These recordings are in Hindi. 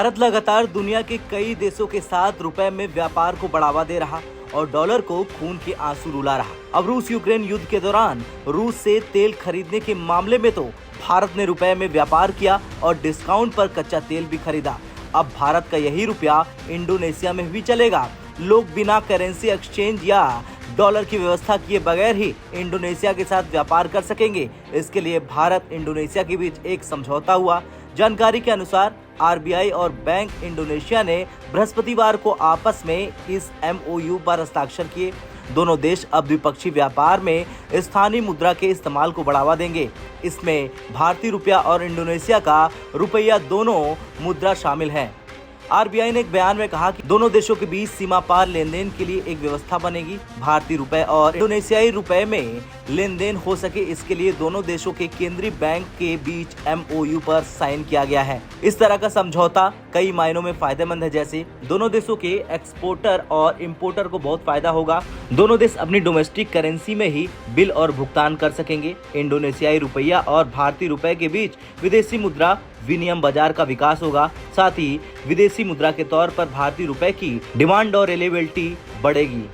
भारत लगातार दुनिया के कई देशों के साथ रुपए में व्यापार को बढ़ावा दे रहा और डॉलर को खून के आंसू रुला रहा। अब रूस यूक्रेन युद्ध के दौरान रूस से तेल खरीदने के मामले में तो भारत ने रुपए में व्यापार किया और डिस्काउंट पर कच्चा तेल भी खरीदा। अब भारत का यही रुपया इंडोनेशिया में भी चलेगा। लोग बिना करेंसी एक्सचेंज या डॉलर की व्यवस्था किए बगैर ही इंडोनेशिया के साथ व्यापार कर सकेंगे। इसके लिए भारत इंडोनेशिया के बीच एक समझौता हुआ। जानकारी के अनुसार आरबीआई और बैंक इंडोनेशिया ने बृहस्पतिवार को आपस में इस एमओयू पर हस्ताक्षर किए। दोनों देश अब द्विपक्षीय व्यापार में स्थानीय मुद्रा के इस्तेमाल को बढ़ावा देंगे। इसमें भारतीय रुपया और इंडोनेशिया का रुपया दोनों मुद्रा शामिल हैं। आरबीआई ने एक बयान में कहा कि दोनों देशों के बीच सीमा पार लेन देन के लिए एक व्यवस्था बनेगी। भारतीय रुपए और इंडोनेशियाई रुपए में लेन देन हो सके, इसके लिए दोनों देशों के केंद्रीय बैंक के बीच एमओयू पर साइन किया गया है। इस तरह का समझौता कई मायनों में फायदेमंद है, जैसे दोनों देशों के एक्सपोर्टर और इम्पोर्टर को बहुत फायदा होगा। दोनों देश अपनी डोमेस्टिक करेंसी में ही बिल और भुगतान कर सकेंगे। इंडोनेशियाई रुपया और भारतीय रुपए के बीच विदेशी मुद्रा विनिमय बाजार का विकास होगा। साथ ही विदेशी मुद्रा के तौर पर भारतीय रुपए की डिमांड और अवेलेबिलिटी बढ़ेगी।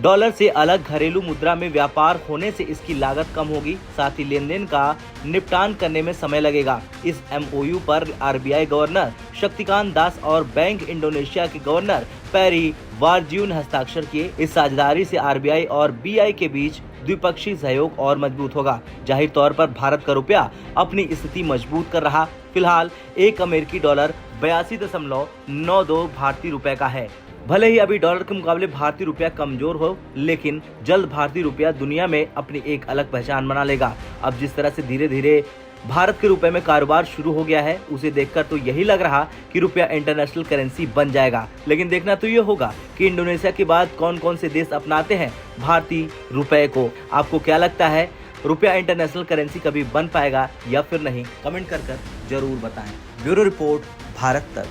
डॉलर से अलग घरेलू मुद्रा में व्यापार होने से इसकी लागत कम होगी। साथ ही लेन देन का निपटान करने में समय लगेगा। इस एमओयू पर आरबीआई गवर्नर शक्तिकांत दास और बैंक इंडोनेशिया के गवर्नर पेरी वारजियो ने हस्ताक्षर किए। इस साझेदारी से आरबीआई और बीआई के बीच द्विपक्षीय सहयोग और मजबूत होगा। जाहिर तौर पर भारत का रुपया अपनी स्थिति मजबूत कर रहा। फिलहाल एक अमेरिकी डॉलर 82.92 भारतीय रुपए का है। भले ही अभी डॉलर के मुकाबले भारतीय रुपया कमजोर हो, लेकिन जल्द भारतीय रुपया दुनिया में अपनी एक अलग पहचान बना लेगा। अब जिस तरह से धीरे धीरे भारत के रुपए में कारोबार शुरू हो गया है, उसे देखकर तो यही लग रहा कि रुपया इंटरनेशनल करेंसी बन जाएगा। लेकिन देखना तो ये होगा कि इंडोनेशिया के बाद कौन कौन से देश अपनाते हैं भारतीय रुपए को। आपको क्या लगता है, रुपया इंटरनेशनल करेंसी कभी बन पाएगा या फिर नहीं? कमेंट कर जरूर बताएं। ब्यूरो रिपोर्ट, भारत तक।